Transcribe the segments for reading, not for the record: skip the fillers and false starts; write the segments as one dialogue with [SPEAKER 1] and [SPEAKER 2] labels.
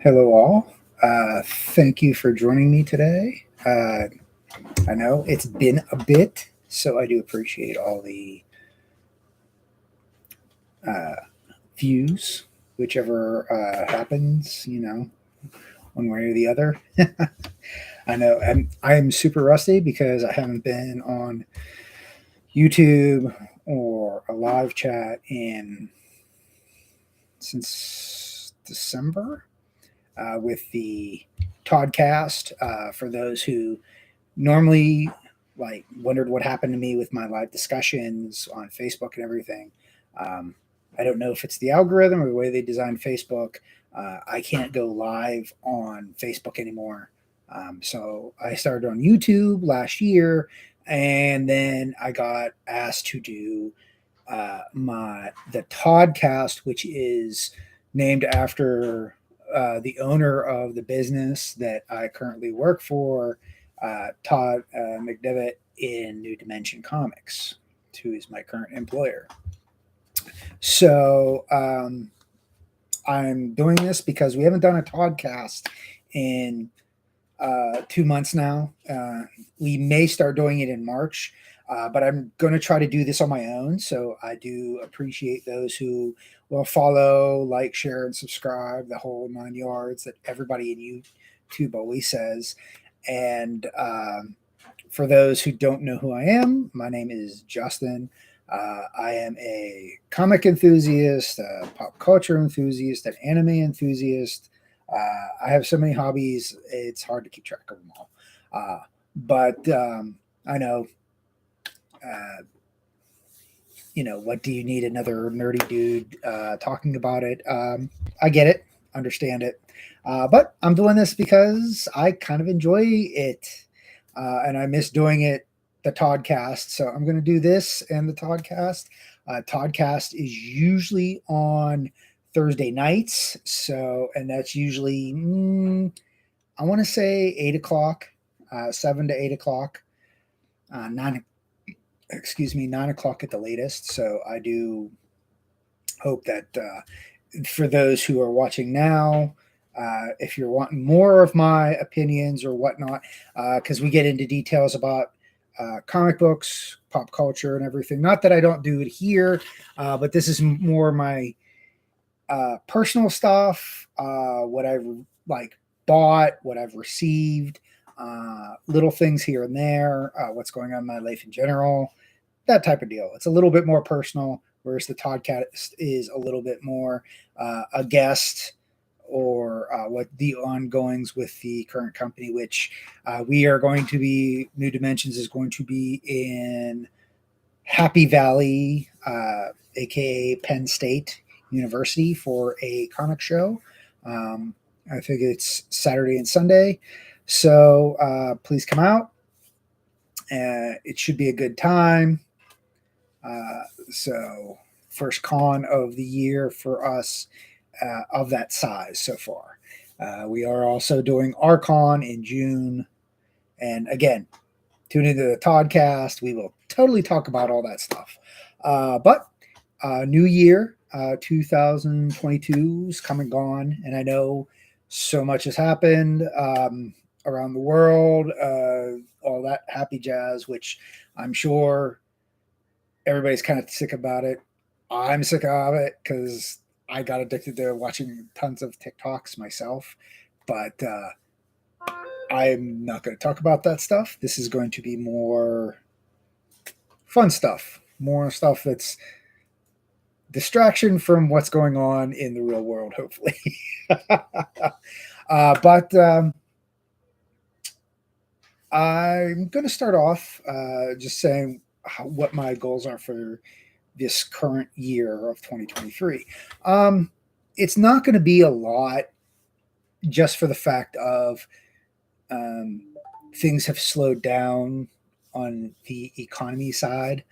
[SPEAKER 1] Hello, all. Thank you for joining me today. I know it's been a bit, so I do appreciate all the uh, views, whichever happens, one way or the other. I know I'm super rusty because I haven't been on YouTube or a live chat in since December with the Toddcast. For those who normally wondered what happened to me with my live discussions on Facebook and everything. Um, I don't know if it's the algorithm or the way they designed Facebook. I can't go live on Facebook anymore. So I started on YouTube last year, and then I got asked to do my the Toddcast, which is named after the owner of the business that I currently work for, Todd McDevitt in New Dimension Comics, who is my current employer. So I'm doing this because we haven't done a Toddcast in 2 months now. We may start doing it in March, but I'm going to try to do this on my own. So I do appreciate those who will follow, like, share, and subscribe, the whole 9 yards that everybody in YouTube always says. And for those who don't know who I am, my name is Justin. I am a comic enthusiast, a pop culture enthusiast, an anime enthusiast. I have so many hobbies; it's hard to keep track of them all. But I know, uh, what do you need another nerdy dude talking about it? I get it, understand it, but I'm doing this because I kind of enjoy it, and I miss doing it. The Toddcast, so I'm going to do this and the Toddcast. Toddcast is usually on Thursday nights, and that's usually I want to say 8 o'clock, 7 to 8 o'clock, 9. Excuse me, 9 o'clock at the latest. So I do hope that for those who are watching now, if you're wanting more of my opinions or whatnot, because we get into details about comic books, pop culture, and everything. Not that I don't do it here, but this is more my personal stuff, what I've like bought, what I've received, little things here and there, what's going on in my life in general, that type of deal. It's a little bit more personal, whereas the Toddcast is a little bit more a guest or what the ongoings with the current company, which we are going to be, New Dimensions is going to be in Happy Valley, aka Penn State University, for a comic show. I think it's Saturday and Sunday. So please come out. It should be a good time. So, first con of the year for us of that size so far. We are also doing our con in June. And again, tune into the Toddcast. We will totally talk about all that stuff. But New Year 2022 is come and gone. And I know so much has happened around the world, all that happy jazz, which I'm sure everybody's kind of sick about it. I'm sick of it because I got addicted to watching tons of TikToks myself. But I'm not going to talk about that stuff. This is going to be more fun stuff, more stuff that's distraction from what's going on in the real world, hopefully. But I'm going to start off just saying what my goals are for this current year of 2023. It's not going to be a lot just for the fact of um, things have slowed down on the economy side.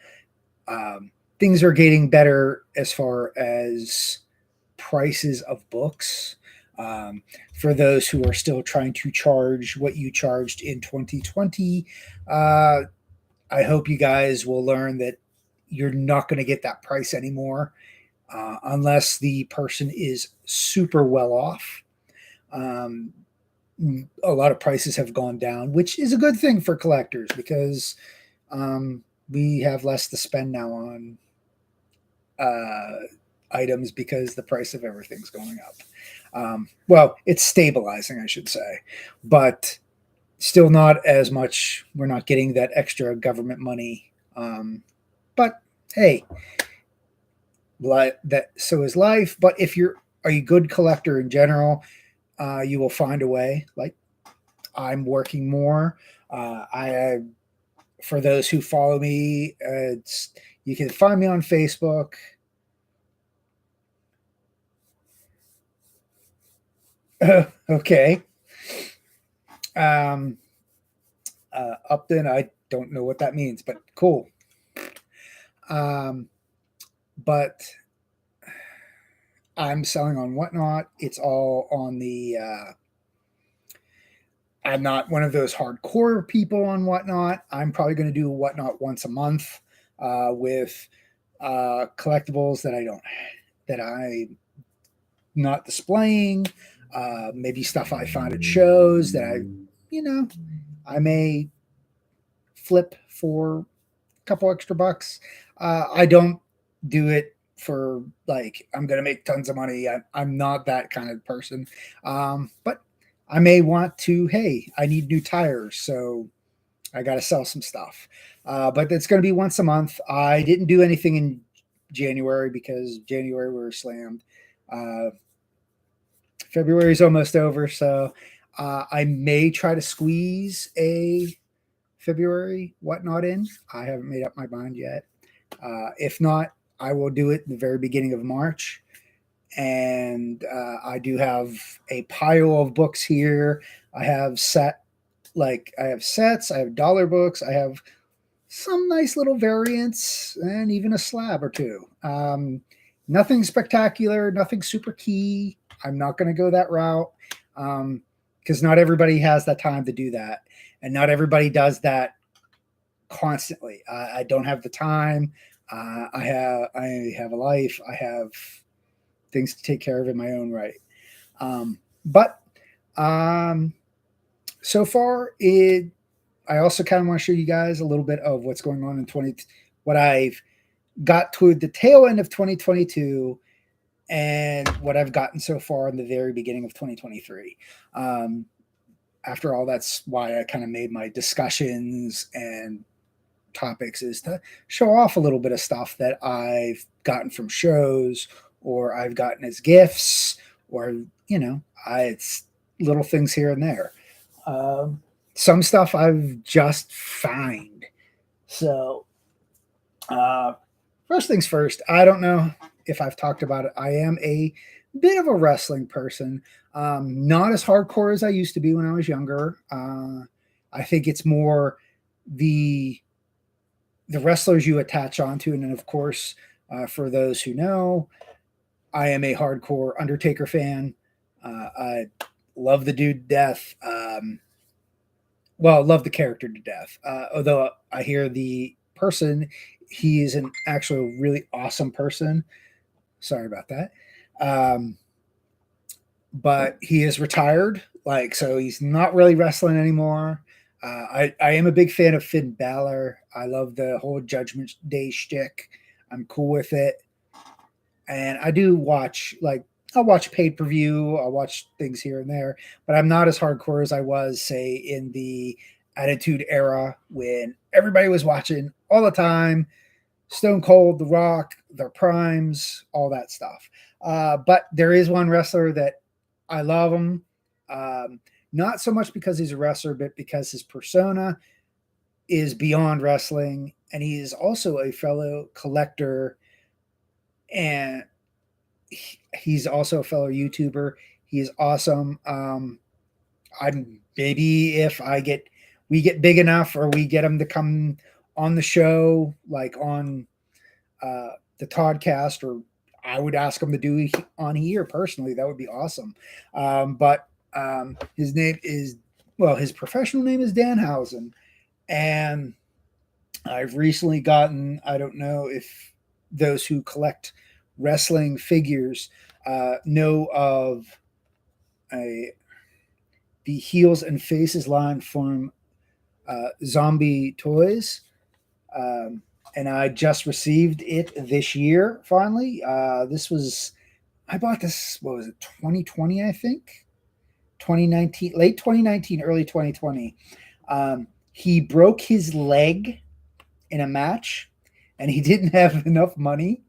[SPEAKER 1] Things are getting better as far as prices of books. Um, for those who are still trying to charge what you charged in 2020, uh, I hope you guys will learn that you're not going to get that price anymore unless the person is super well off. Um, a lot of prices have gone down, which is a good thing for collectors because we have less to spend now on uh, items because the price of everything's going up. Well, it's stabilizing, I should say, but still not as much. We're not getting that extra government money. But hey, that so is life. But if you're a good collector in general, you will find a way. Like I'm working more. I for those who follow me, you can find me on Facebook. Okay. Um, Upton, I don't know what that means, but cool. Um, but I'm selling on Whatnot. It's all on the. I'm not one of those hardcore people on Whatnot. I'm probably going to do Whatnot once a month with collectibles that I'm not displaying. Maybe stuff I find at shows that I may flip for a couple extra bucks. I don't do it for like I'm gonna make tons of money. I'm not that kind of person. But I may want to. Hey, I need new tires, so I got to sell some stuff. But it's going to be once a month. I didn't do anything in January because January we were slammed. Uh, February's almost over, so I may try to squeeze a February Whatnot in. I haven't made up my mind yet. If not, I will do it in the very beginning of March. And I do have a pile of books here. I have I have sets, I have dollar books, I have some nice little variants, and even a slab or two. Nothing spectacular, nothing super key. I'm not going to go that route because not everybody has that time to do that, and not everybody does that constantly. I don't have the time. I have a life. I have things to take care of in my own right. But so far, I also kind of want to show you guys a little bit of what's going on in what I've got toward the tail end of 2022 and what I've gotten so far in the very beginning of 2023. After all, that's why I kind of made my discussions and topics is to show off a little bit of stuff that I've gotten from shows or I've gotten as gifts or, it's little things here and there. Some stuff I've just found. So, uh, first things first, I don't know if I've talked about it. I am a bit of a wrestling person. Not as hardcore as I used to be when I was younger. I think it's more the wrestlers you attach onto, and then of course, for those who know, I am a hardcore Undertaker fan. I love the dude to death. Well, love the character to death. Although I hear the person, he is an actual really awesome person. Sorry about that. Um, but he is retired, like so he's not really wrestling anymore. I am a big fan of Finn Balor. I love the whole Judgment Day shtick. I'm cool with it, and I do watch I'll watch pay per view. I'll watch things here and there, but I'm not as hardcore as I was, say, in the Attitude Era when everybody was watching all the time. Stone Cold, The Rock, their primes, all that stuff. But there is one wrestler that I love him. Not so much because he's a wrestler, but because his persona is beyond wrestling, and he is also a fellow collector, and he's also a fellow YouTuber. He is awesome. I'm maybe if we get big enough, or we get him to come on the show, like on the Toddcast, or I would ask him to do on here personally. That would be awesome. But his name is his professional name is Danhausen, and I've recently gotten. I don't know if those who collect wrestling figures know of a the Heels and Faces line from Zombie Toys. And I just received it this year. Finally, I bought this. What was it? 2020, I think. 2019, late 2019, early 2020. He broke his leg in a match, and he didn't have enough money.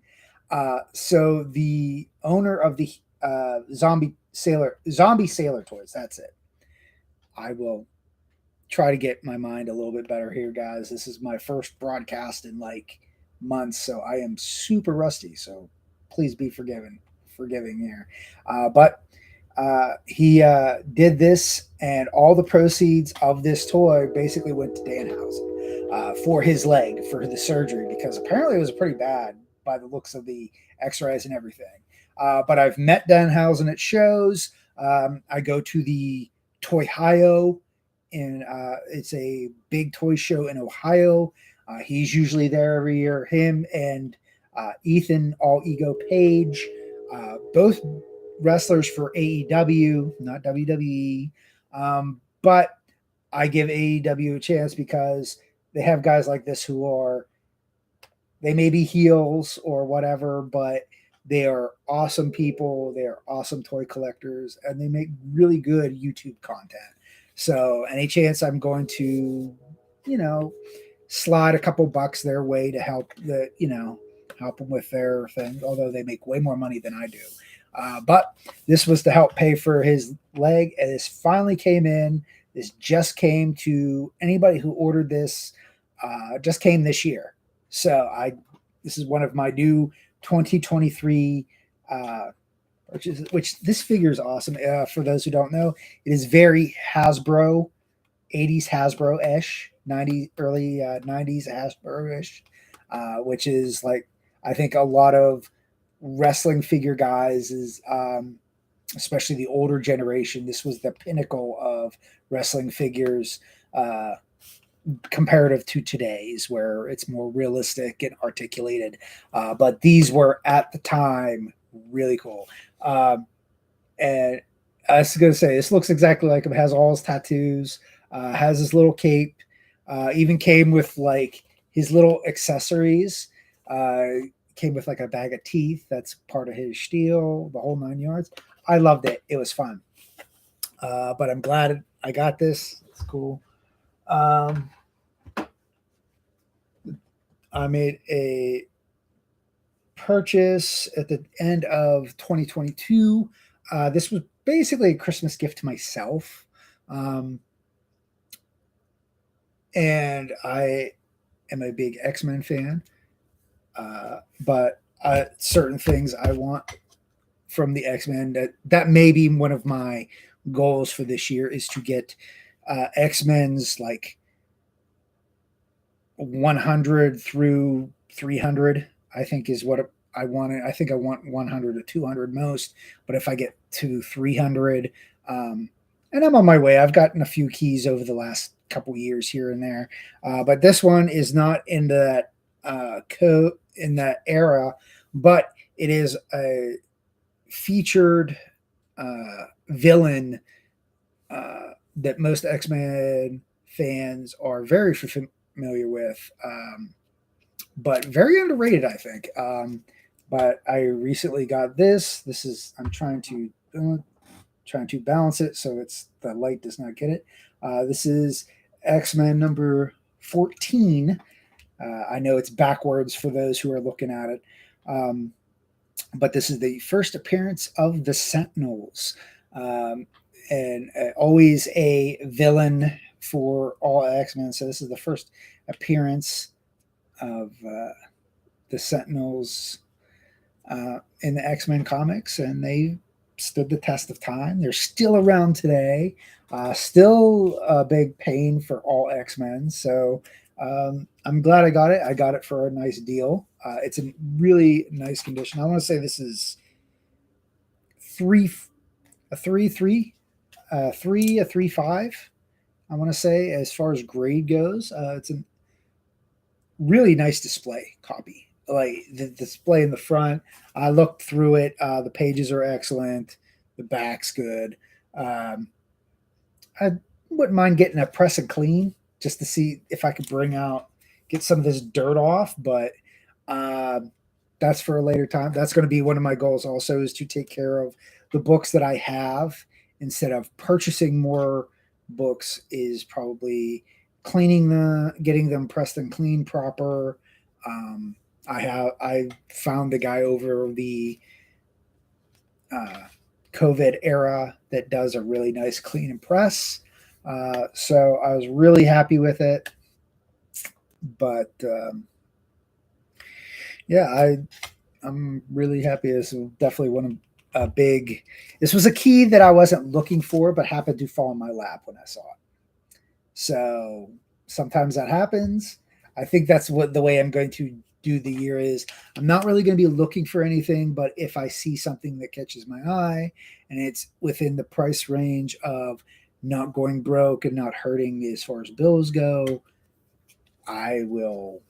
[SPEAKER 1] So the owner of the Zombie Sailor Toys. That's it. I will try to get my mind a little bit better here, guys. This is my first broadcast in like months, so I am super rusty. So please be forgiving here. But he did this, and all the proceeds of this toy basically went to Danhausen for his leg for the surgery, because apparently it was pretty bad by the looks of the X-rays and everything. But I've met Danhausen at shows. I go to the Toy-Hio, and it's a big toy show in Ohio. He's usually there every year. Him and Ethan All Ego Page, both wrestlers for AEW, not WWE. But I give AEW a chance because they have guys like this who they may be heels or whatever, but they are awesome people. They are awesome toy collectors, and they make really good YouTube content. So any chance I'm going to, slide a couple bucks their way to help help them with their thing, although they make way more money than I do. But this was to help pay for his leg, and this finally came in. This just came to anybody who ordered this, just came this year. So this is one of my new 2023 which this figure is awesome. For those who don't know, it is very Hasbro, 80s Hasbro-ish, early 90s Hasbro-ish, which is like, I think a lot of wrestling figure guys is, especially the older generation, this was the pinnacle of wrestling figures, comparative to today's, where it's more realistic and articulated. But these were at the time really cool. And I was going to say, this looks exactly like him. Has all his tattoos, has his little cape, even came with like his little accessories. Came with like a bag of teeth. That's part of his spiel, the whole 9 yards. I loved it. It was fun. But I'm glad I got this. It's cool. I made a purchase at the end of 2022. This was basically a Christmas gift to myself. And I am a big X-Men fan. But certain things I want from the X-Men, that may be one of my goals for this year, is to get X-Men's like 100 through 300, I think is what I wanted. I think I want 100 to 200 most, but if I get to 300, and I'm on my way. I've gotten a few keys over the last couple years here and there, but this one is not in that in that era, but it is a featured villain that most X-Men fans are very familiar with, but very underrated, I think. But I recently got this. This is, I'm trying to balance it so the light does not get it. This is X-Men number 14. I know it's backwards for those who are looking at it. But this is the first appearance of the Sentinels. And always a villain for all X-Men. So this is the first appearance of the Sentinels in the X-Men comics, and they stood the test of time. They're still around today. Still a big pain for all X-Men. So I'm glad I got it. I got it for a nice deal. It's in really nice condition. I want to say this is 3.5. I want to say, as far as grade goes, it's a really nice display copy. Like the display in the front, I looked through it. The pages are excellent. The back's good. Um, I wouldn't mind getting a press and clean just to see if I could get some of this dirt off, but um, that's for a later time. That's going to be one of my goals also, is to take care of the books that I have instead of purchasing more books, is probably getting them pressed and clean proper. Um, I found the guy over the uh, COVID era that does a really nice clean and press. So I was really happy with it. But yeah, I'm really happy. This was definitely one of a big. This was a key that I wasn't looking for, but happened to fall in my lap when I saw it. So sometimes that happens. I think that's what the way I'm going to do the year is. I'm not really going to be looking for anything, but if I see something that catches my eye and it's within the price range of not going broke and not hurting me as far as bills go, I will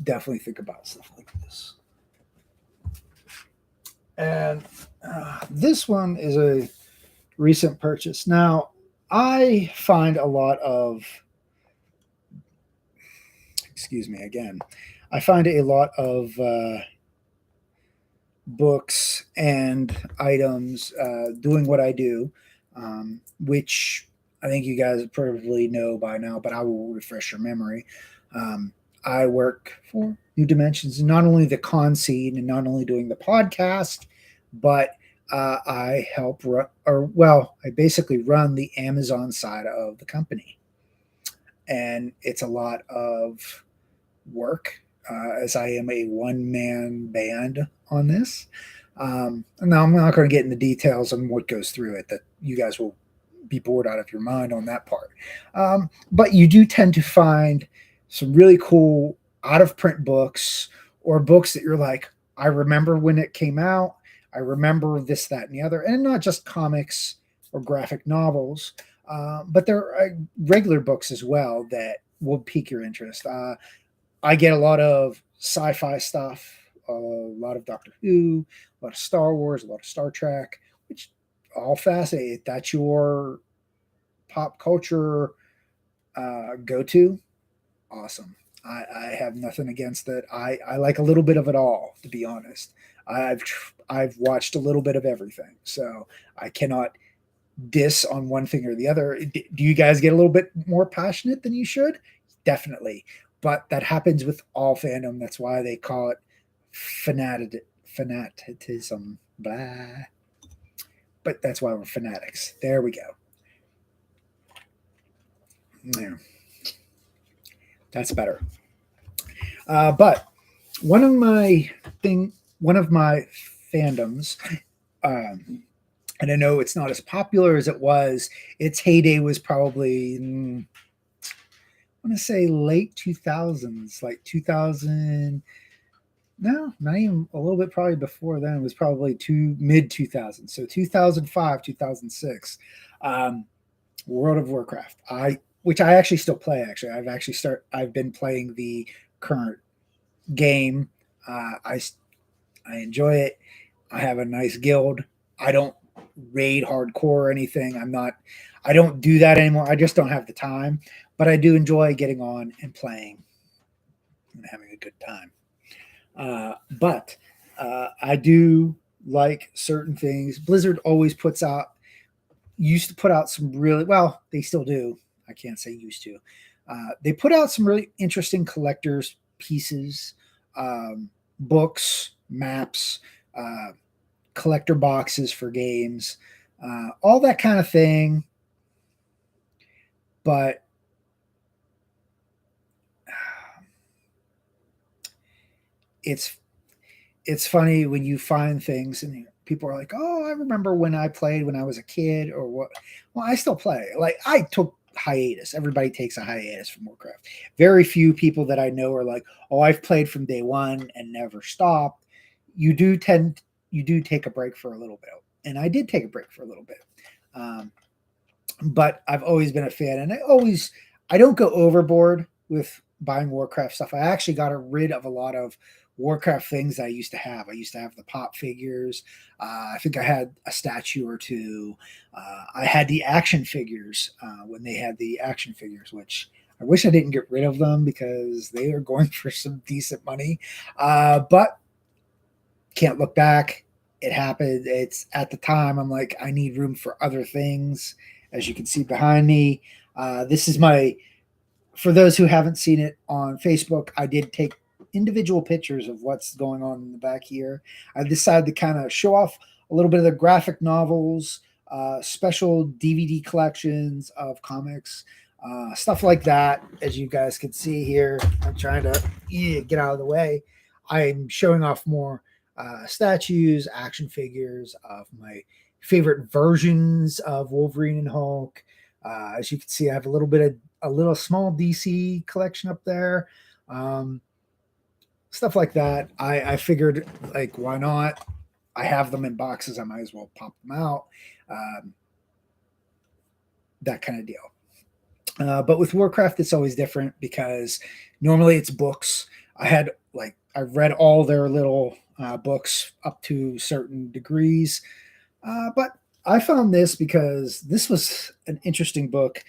[SPEAKER 1] definitely think about stuff like this. And this one is a recent purchase. Now, I find a lot of, excuse me again, I find a lot of books and items doing what I do, which I think you guys probably know by now, but I will refresh your memory. Um, I work for New Dimensions, not only the con scene and not only doing the podcast, but I help run, or well, I basically run the Amazon side of the company. And it's a lot of work, as I am a one man band on this. Now, I'm not going to get into details on what goes through it, that you guys will be bored out of your mind on that part. But you do tend to find some really cool out of print books, or books that you're like, I remember when it came out. I remember this, that, and the other. And not just comics or graphic novels, but there are regular books as well that will pique your interest. I get a lot of sci-fi stuff, a lot of Doctor Who, a lot of Star Wars, a lot of Star Trek, which all fascinating. If that's your pop culture go-to, awesome. I have nothing against it. I like a little bit of it all, to be honest. I've watched a little bit of everything, so I cannot diss on one thing or the other. Do you guys get a little bit more passionate than you should? Definitely, but that happens with all fandom. That's why they call it fanaticism. Blah. But that's why we're fanatics. There we go. Yeah, that's better. But one of my one of my fandoms, um, and I know it's not as popular as it was. Its heyday was probably, I want to say late 2000s, like 2000. No, not even a little bit. Probably before then. It was probably mid 2000s. So 2005, 2006. Um, World of Warcraft. Which I actually still play. Actually, I've been playing the current game. I enjoy it. I have a nice guild. I don't raid hardcore or anything. I don't do that anymore. I just don't have the time. But I do enjoy getting on and playing and having a good time. But I do like certain things. Blizzard always used to put out some really, well, they still do. I can't say used to. They put out some really interesting collectors pieces, books, maps, uh, collector boxes for games, all that kind of thing. But it's funny when you find things and people are like, "Oh, I remember when I played when I was a kid," or what. Well, I still play. Like, I took hiatus. Everybody takes a hiatus from Warcraft. Very few people that I know are like, "Oh, I've played from day one and never stopped." You do take a break for a little bit, and I did take a break for a little bit. Um, but I've always been a fan, and I don't go overboard with buying Warcraft stuff. I actually got rid of a lot of Warcraft things I used to have. I used to have the pop figures. I think I had a statue or two. I had the action figures when they had the action figures, which I wish I didn't get rid of them because they are going for some decent money. But can't look back. It happened. It's at the time I'm like, I need room for other things. As you can see behind me, this is my, for those who haven't seen it on Facebook, I did take individual pictures of what's going on in the back here. I decided to kind of show off a little bit of the graphic novels, special DVD collections of comics, stuff like that. As you guys can see here, I'm trying to get out of the way. I'm showing off more statues, action figures of my favorite versions of Wolverine and Hulk. As you can see, I have a little small DC collection up there. Stuff like that. I figured, like, why not? I have them in boxes. I might as well pop them out. That kind of deal. But with Warcraft, it's always different because normally it's books. I've read all their little books up to certain degrees. But I found this because this was an interesting book.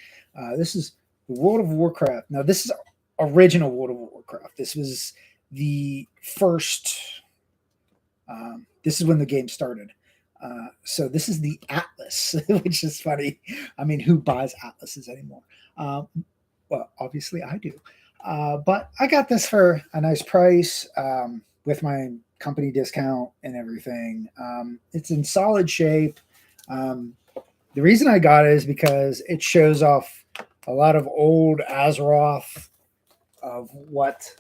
[SPEAKER 1] This is the World of Warcraft. Now, this is original World of Warcraft. This was the first. This is when the game started. So this is the Atlas, which is funny. I mean, who buys Atlases anymore? Well, obviously I do. But I got this for a nice price with my company discount and everything. It's in solid shape. The reason I got it is because it shows off a lot of old Azeroth of what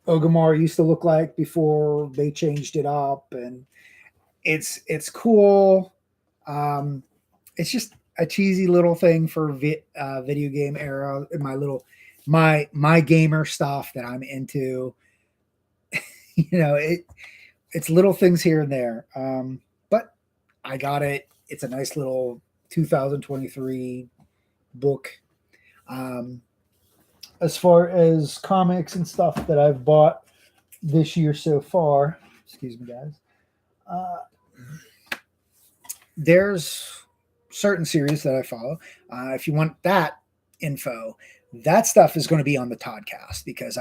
[SPEAKER 1] Orgrimmar used to look like before they changed it up, and it's cool. It's just a cheesy little thing for video game era. My gamer stuff that I'm into. It's little things here and there. But I got it. It's a nice little 2023 book. As far as comics and stuff that I've bought this year so far, excuse me, guys. There's certain series that I follow. If you want that info, that stuff is going to be on the Toddcast because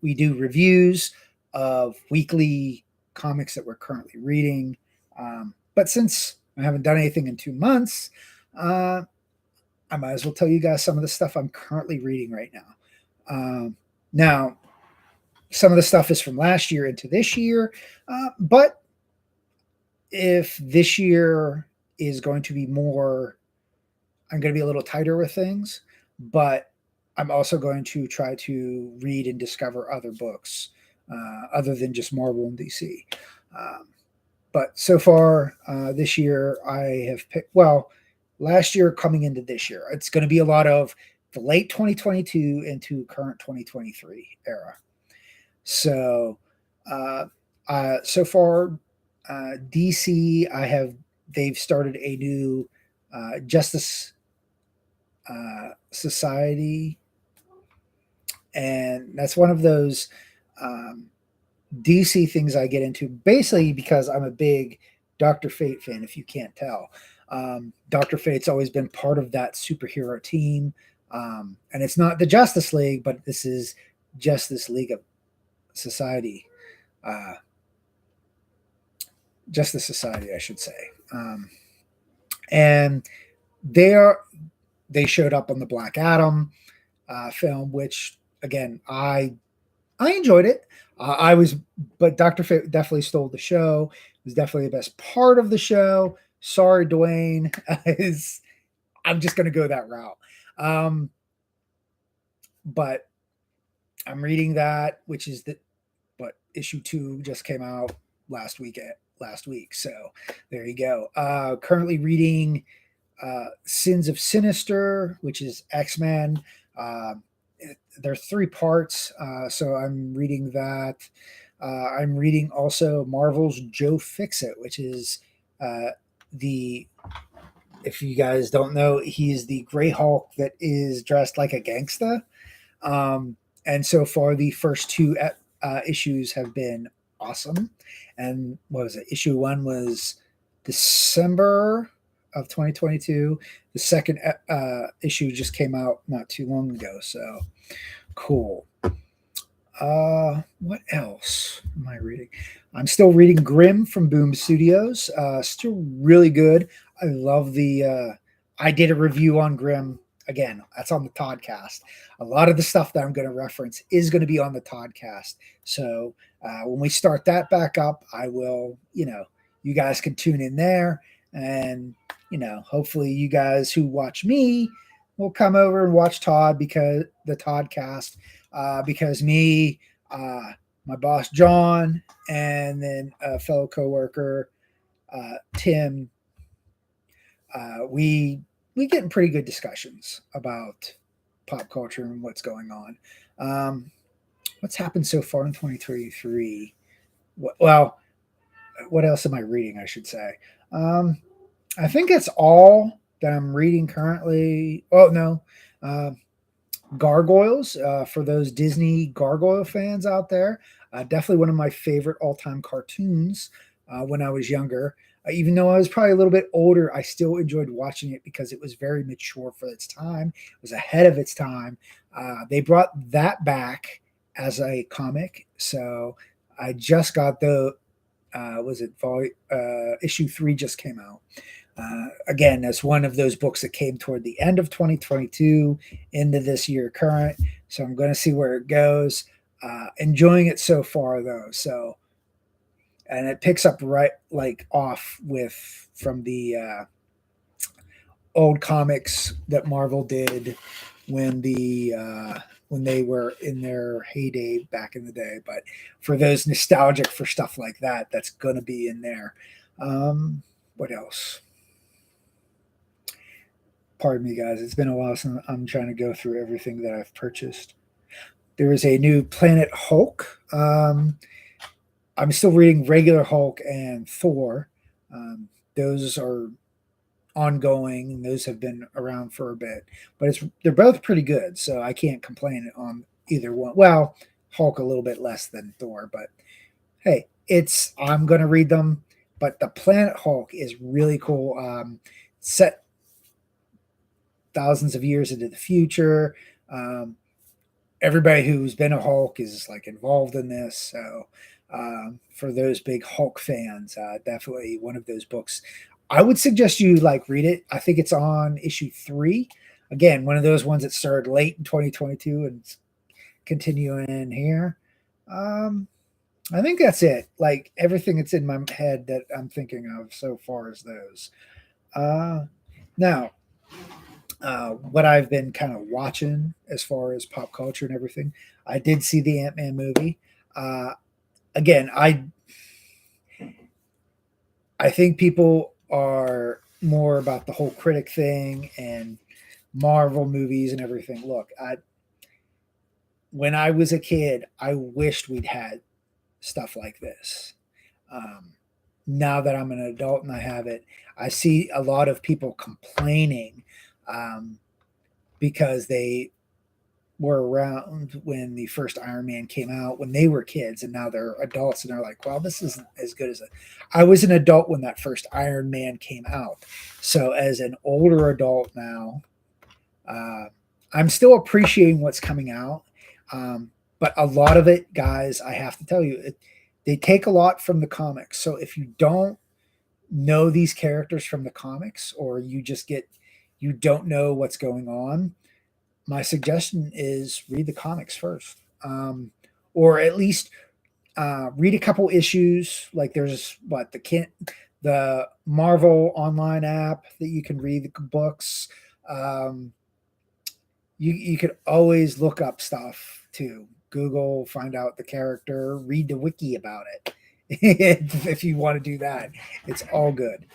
[SPEAKER 1] we do reviews of weekly comics that we're currently reading. But since I haven't done anything in 2 months, I might as well tell you guys some of the stuff I'm currently reading right now. Now, some of the stuff is from last year into this year, but if this year is going to be more, I'm going to be a little tighter with things, but I'm also going to try to read and discover other books other than just Marvel and DC. But so far this year, I have picked, well, last year coming into this year, it's going to be a lot of the late 2022 into current 2023 era. So, so far, DC, they've started a new Justice Society, and that's one of those DC things I get into basically because I'm a big Dr. Fate fan, if you can't tell. Dr. Fate's always been part of that superhero team. And it's not the Justice League, but this is Justice League of Society. Justice Society, I should say. And they showed up on the Black Adam film, which again, I enjoyed it. But Dr. Fate definitely stole the show. It was definitely the best part of the show. Sorry, Dwayne. I'm just going to go that route. But I'm reading that, which is issue 2 just came out last week. So there you go. Currently reading Sins of Sinister, which is X-Men. There are 3 parts, so I'm reading that. I'm reading also Marvel's Joe Fixit, which is if you guys don't know, he's the Gray Hulk that is dressed like a gangsta. and so far the first two issues have been awesome. And what was it? Issue one was December of 2022. The second issue just came out not too long ago. So cool. What else am I reading? I'm still reading Grimm from Boom Studios. Still really good. I love the. I did a review on Grimm. Again, that's on the Toddcast. A lot of the stuff that I'm going to reference is going to be on the Toddcast. So when we start that back up, I will, you guys can tune in there. And, hopefully you guys who watch me will come over and watch Todd because the Toddcast, because me, my boss, John, and then a fellow coworker, Tim, we get in pretty good discussions about pop culture and what's going on. What's happened so far in 2023? Well, what else am I reading? I should say. I think that's all that I'm reading currently. Oh no, Gargoyles, for those Disney Gargoyle fans out there. Definitely one of my favorite all-time cartoons when I was younger. Even though I was probably a little bit older, I still enjoyed watching it because it was very mature for its time. It was ahead of its time. They brought that back as a comic, so I just got the issue 3 just came out. Again, that's one of those books that came toward the end of 2022 into this year current. So I'm going to see where it goes. Enjoying it so far though. So, and it picks up right like off with from the old comics that Marvel did when when they were in their heyday back in the day. But for those nostalgic for stuff like that, that's going to be in there. What else? Pardon me, guys. It's been a while since I'm trying to go through everything that I've purchased. There is a new Planet Hulk. I'm still reading regular Hulk and Thor. Those are ongoing, and those have been around for a bit. But they're both pretty good, so I can't complain on either one. Well, Hulk a little bit less than Thor, but hey, I'm going to read them. But the Planet Hulk is really cool. Set thousands of years into the future. Everybody who's been a Hulk is like involved in this. So for those big Hulk fans, definitely one of those books. I would suggest you like read it. I think it's on issue 3. Again, one of those ones that started late in 2022 and continuing here. I think that's it. Like everything that's in my head that I'm thinking of so far is those. Now, what I've been kind of watching as far as pop culture and everything, I did see the Ant-Man movie. Again, I think people are more about the whole critic thing and Marvel movies and everything. Look, when I was a kid, I wished we'd had stuff like this. Now that I'm an adult and I have it, I see a lot of people complaining because they were around when the first Iron Man came out when they were kids, and now they're adults and they're like, well, this isn't as good as it. I was an adult when that first Iron Man came out. So as an older adult now, I'm still appreciating what's coming out. But a lot of it, guys, I have to tell you, they take a lot from the comics. So if you don't know these characters from the comics, or you don't know what's going on, my suggestion is read the comics first, or at least read a couple issues. Like there's the Marvel online app that you can read the books. You could always look up stuff too. Google, find out the character, read the wiki about it. If you want to do that, it's all good.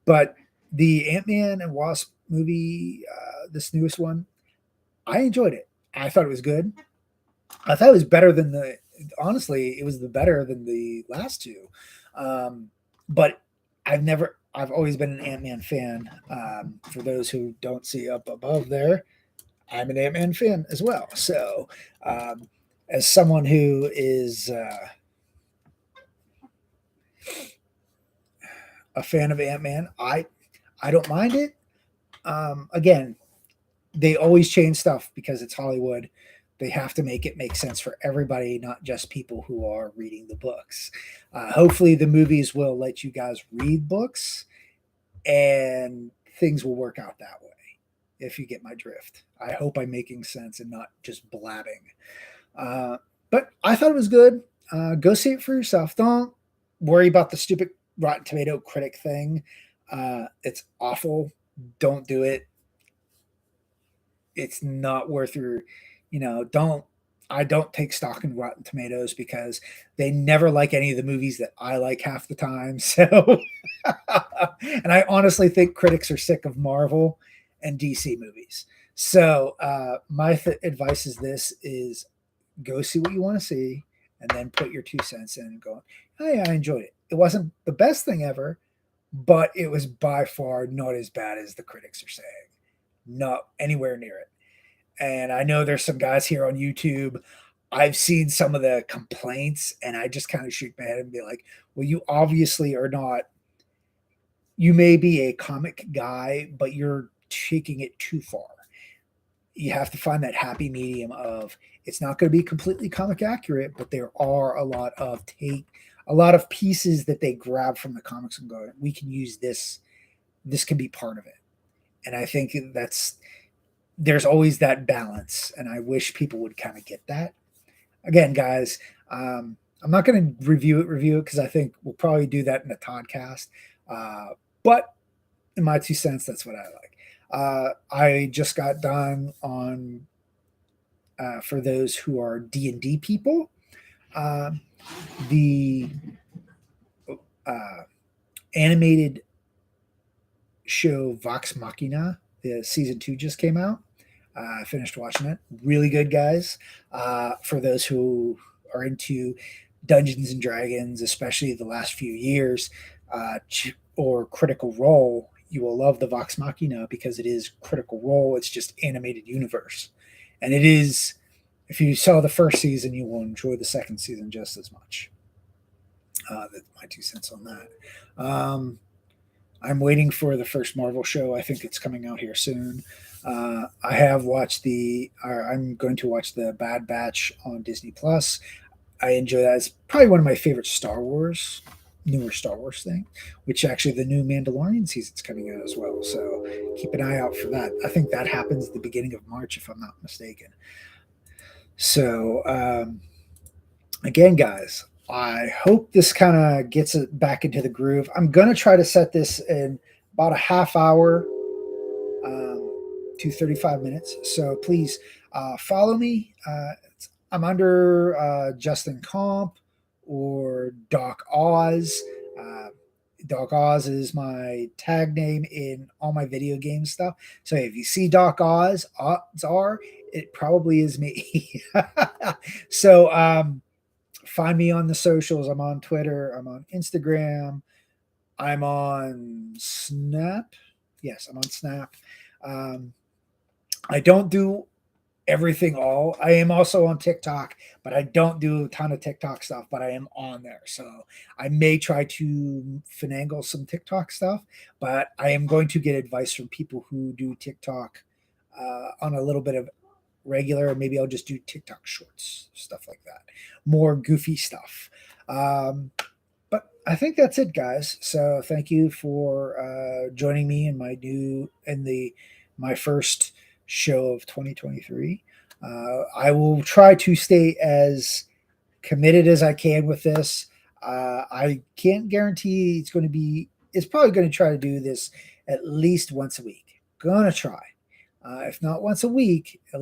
[SPEAKER 1] But the Ant-Man and Wasp movie, this newest one, I enjoyed it. I thought it was good. I thought it was better than honestly, it was better than the last two. But I've always been an Ant-Man fan. For those who don't see up above there, I'm an Ant-Man fan as well. So, um, as someone who is a fan of Ant-Man, I don't mind it. Again, they always change stuff because it's Hollywood. They have to make it make sense for everybody, not just people who are reading the books. Hopefully, the movies will let you guys read books and things will work out that way, if you get my drift. I hope I'm making sense and not just blabbing. Uh, but I thought it was good. Go see it for yourself. Don't worry about the stupid Rotten Tomato critic thing. It's awful. Don't do it. It's not worth your, don't. I don't take stock in Rotten Tomatoes because they never like any of the movies that I like half the time. So, and I honestly think critics are sick of Marvel and DC movies. So, my advice is this: is go see what you want to see, and then put your 2 cents in and go, oh yeah, I enjoyed it. It wasn't the best thing ever, but it was by far not as bad as the critics are saying. Not anywhere near it. And I know there's some guys here on YouTube. I've seen some of the complaints, and I just kind of shake my head and be like, well, you obviously are not, you may be a comic guy, but you're taking it too far. You have to find that happy medium of it's not going to be completely comic accurate, but there are a lot of pieces that they grab from the comics and go, we can use this. This can be part of it. And I think there's always that balance. And I wish people would kind of get that. Again, guys, I'm not going to review it because I think we'll probably do that in a podcast. But in my 2 cents, that's what I like. I just got done on for those who are D&D people, uh, the uh, animated show Vox Machina. The season 2 just came out. I finished watching it. Really good, guys. For those who are into Dungeons and Dragons, especially the last few years, or Critical Role, you will love the Vox Machina because it is Critical Role. It's just animated universe, and it is. If you saw the first season, you will enjoy the second season just as much. That's my 2 cents on that. I'm waiting for the first Marvel show. I think it's coming out here soon. I have watched I'm going to watch the Bad Batch on Disney Plus. I enjoy that. It's probably one of my favorite newer Star Wars thing, which actually the new Mandalorian season's coming out as well. So keep an eye out for that. I think that happens at the beginning of March, if I'm not mistaken. So, again, guys, I hope this kind of gets it back into the groove. I'm going to try to set this in about a half hour to 35 minutes. So please follow me. I'm under Justin Comp or Doc Oz. Uh, Doc Oz is my tag name in all my video game stuff. So if you see Doc Oz, odds are it probably is me. So find me on the socials. I'm on Twitter. I'm on Instagram. I'm on Snap. Yes, I'm on Snap. Um, I don't do everything all. I am also on TikTok, but I don't do a ton of TikTok stuff, but I am on there. So I may try to finagle some TikTok stuff, but I am going to get advice from people who do TikTok on a little bit of regular, or maybe I'll just do TikTok shorts, stuff like that. More goofy stuff. But I think that's it, guys. So thank you for joining me in my first show of 2023. I will try to stay as committed as I can with this. I can't guarantee it's going to be. It's probably going to try to do this at least once a week. Gonna try. If not once a week, at